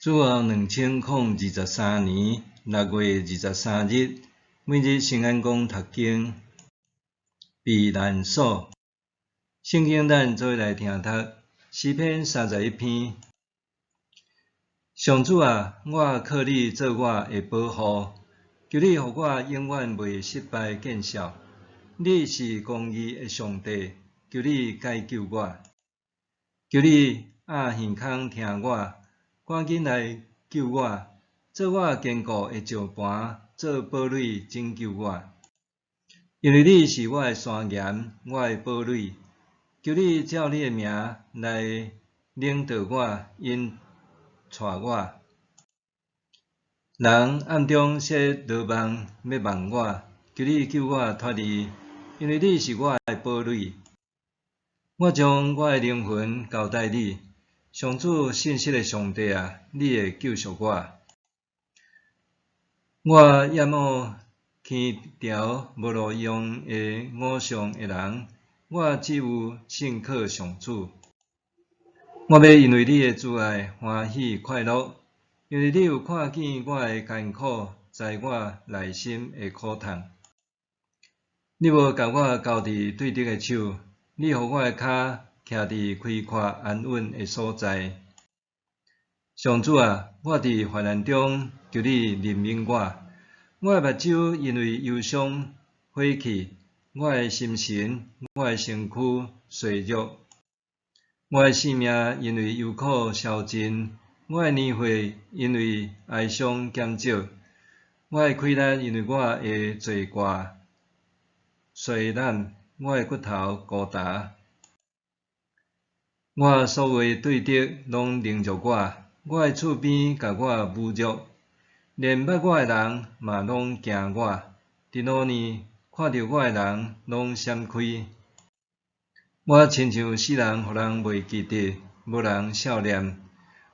主后2023年6月23日，每日圣安宫读经，避难所。圣经咱做来听读，诗篇31篇。上主啊，我靠你做我的保护，求你互我永远袂失败见效。你是公义的上帝，求你解救我，求你压耳孔听我。赶紧来救我，做我坚固的石盘，做堡垒拯救我。因为你是我的山岩，我的堡垒，求你照你的名来领导我，引带我。人暗中设罗网要网我，求你救我脱离，因为你是我的堡垒。我将我的灵魂交代你。上主信实的上帝啊，你会救赎我。我厌恶天条无路用的偶像的人，我只有信靠上主。我要因为你的慈爱欢喜快乐，因为你有看见我的艰苦，在我内心的苦痛。你无甲我交伫对敌的手，你互我的脚徛伫开阔安稳的所在。上主啊，我伫患难中求你怜悯我。我的目睭因为忧伤火气，我的心神、我的身躯衰弱，我的性命因为忧苦消尽，我的年岁因为哀伤减少，我的气力因为我的罪过衰烂，我的骨头孤单。我所有对敌拢凌辱我，我的厝边甲我侮辱，连捌我的人嘛拢惊我。伫路呢，看到我的人拢闪开。我亲像死人，互人袂记得，无人少年。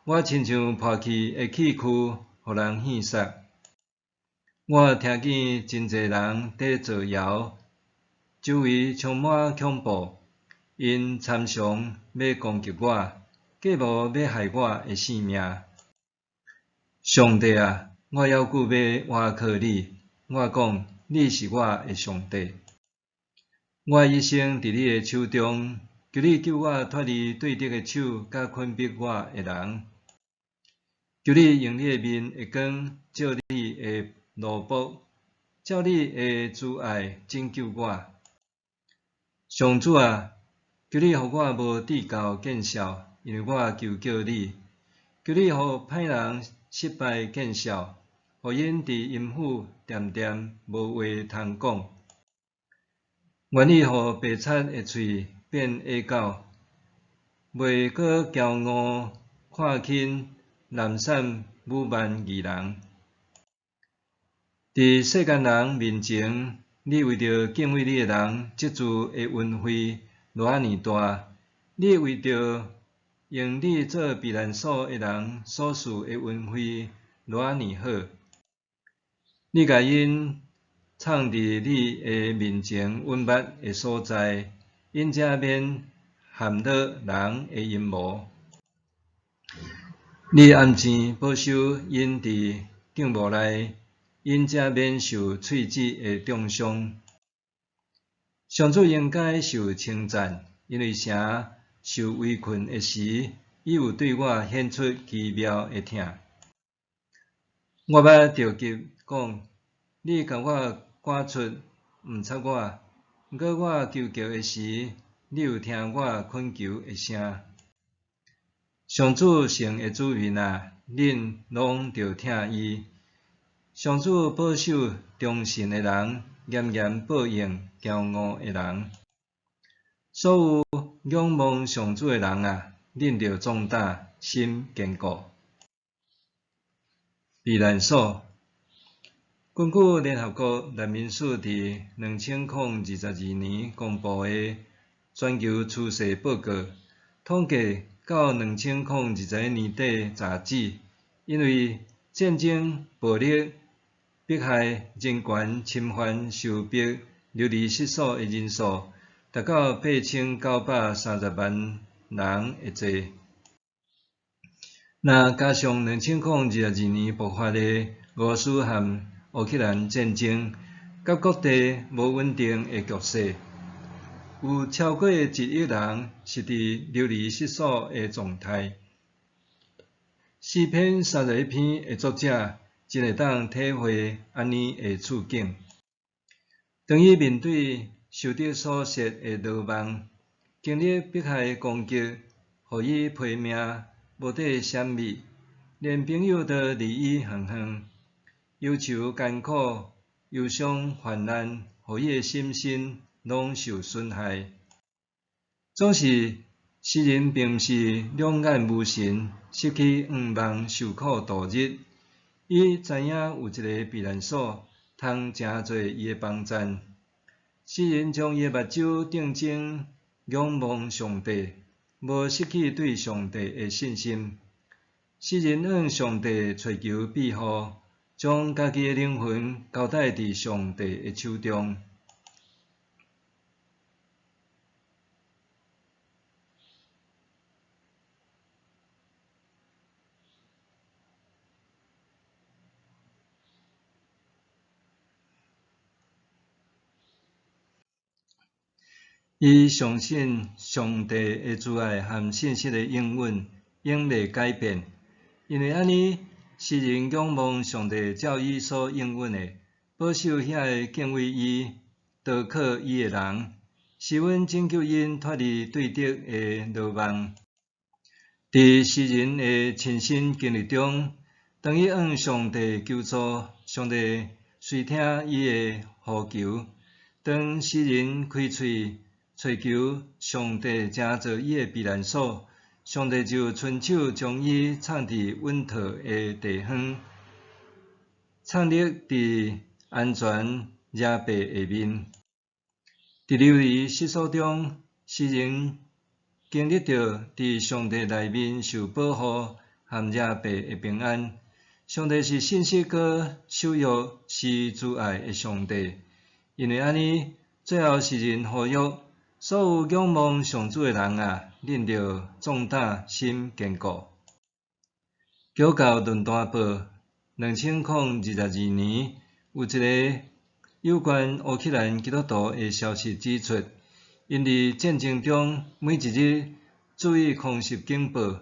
我亲像破去的器躯，互人献杀。我听见真侪人在造谣，周围充满恐怖。因参详要攻击我，计谋要害我的性命。上帝啊，我犹顾要倚靠你。我讲，你是我的上帝。我一生伫你的手中，求你救我脱离对敌的手，甲困逼我的人。求你用你的面会光，照你的路卜，照你的慈爱拯救我。上主啊，求你互我无至高见效，因为我求叫你。求你互歹人失败见效，互因伫阴府恬恬无话通讲。愿你互白贼的喙变野狗，袂阁骄傲看轻懒散侮慢义人。伫世间人面前，你为着敬畏你的人，积聚的恩惠偌尔大，你为着用你做避难所的人所赐的恩惠偌尔好，你甲因藏伫你的面前稳捌的所在，因才免陷落人的阴谋。你暗箭保守因伫帐幕内，因才免受喙舌的重伤。上主应该受称赞，因为城受围困的时，伊有对我显出奇妙的疼。我捌着急讲，你甲我赶出，毋插我；毋过我求救的时，你有听我恳求的声。上主圣的子民啊，恁拢着听伊。上主保守忠信的人，严严报应骄傲的人。所有仰望上主的人啊，恁着壮大，心坚固。避难所。根据联合国难民署伫2022年公布的全球趋势报告，统计到2021年底查止，因为战争、暴力、迫害、人权侵犯受迫流离失所的人数，达到8930万人的多。那加上2022年爆发的俄斯和乌克兰战争，甲各地无稳定的局势，有超过1亿人是伫流离失所的状态。4篇31篇的作者真会当体会安尼的处境。当伊面对受到所蚀的牢房，经历迫害攻击，互伊赔命无得闪避，连朋友都离伊远远，忧愁艰苦、忧伤泛滥，互伊的心身拢受损害。总是诗人并毋是两眼无神，失去愿望受苦度日。伊知影有一个避难所，通诚做伊的帮站。诗人将伊的目睭定睛仰望上帝，无失去对上帝的信心。诗人向上帝寻求庇护，将家己的灵魂交代伫上帝的手中。伊相信上帝的慈爱和信息的应允永袂改变，因为安尼，诗人仰望上帝照伊所应允的，保守遐个敬畏伊、投靠伊的人，是阮拯救因脱离对敌的牢网。伫诗人的亲身经历中，当伊向上帝求助，上帝遂听伊的呼求。当诗人开喙寻求上帝成做伊的避难所，上帝就伸手将伊藏伫稳妥的地方，藏匿伫安全野白下面。伫流离失所中，诗人经历着伫上帝内面受保护和野白的平安。上帝是信实佮守约是慈爱的上帝，因为安尼，最后诗人呼吁所有仰望上主的人啊，恁着壮胆心坚固。基督教论坛报2022年有一个有关乌克兰基督徒的消息指出，因伫战争中每一日注意空袭警报，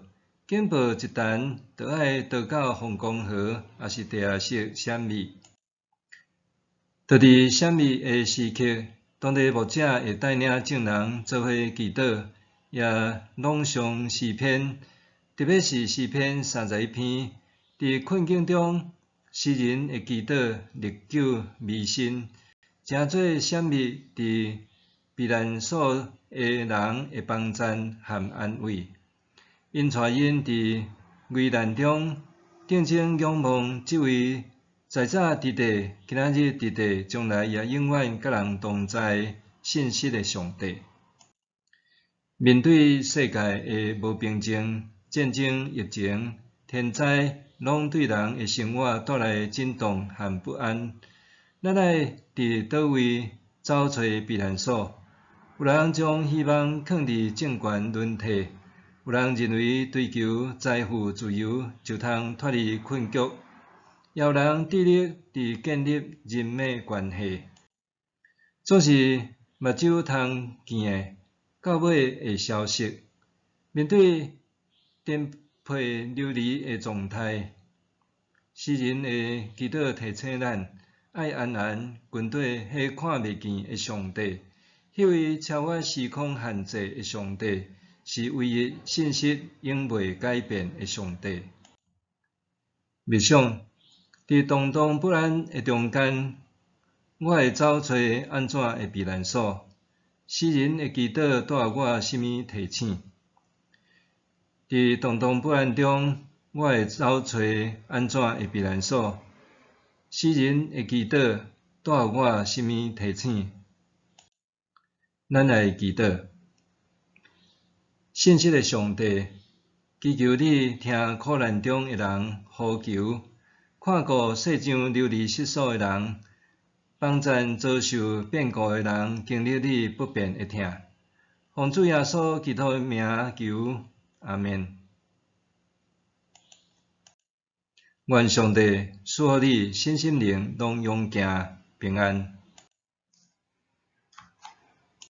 警报一弹就要逃到防空壕，也是地下室闪秘。就伫闪秘的时刻，当地牧者会带领众人做伙祈祷，也朗诵诗篇，特别是诗篇31篇。伫困境中，诗人会祈祷历久弥新，诚做闪秘伫避难所的人的帮赞和安慰。因带因伫危难中定睛仰望这位在早伫地、今仔日伫地、将来也永远甲人同在信实的上帝。面对世界的无平静、战争、疫情、天灾，拢对人的生活带来震动和不安。咱来伫倒位找找避难所？有人将希望放伫政权轮替，有人认为追求财富自由就通脱离困局。也有人致力伫建立人脉关系，总是目睭通见的，到尾会消失。面对颠沛流离的状态，诗人的祈祷提醒咱，爱安安军队迄看袂见的上帝，迄位超越时空限制的上帝，是唯一信实永袂改变的上帝。默想。伫动荡不安的中间，我会找找安怎的避难所？诗人的祈祷带予我甚物提醒？伫动荡不安中，我会找找安怎的避难所？诗人的祈祷带予我甚物提醒？咱来祈祷，信实的上帝，祈求你听苦难中的人呼求。看顾世上流离失所的人，帮赞遭受变故的人经历你不变的疼。奉主耶稣基督的名求，阿们。愿上帝赐予你身心灵拢永行平安。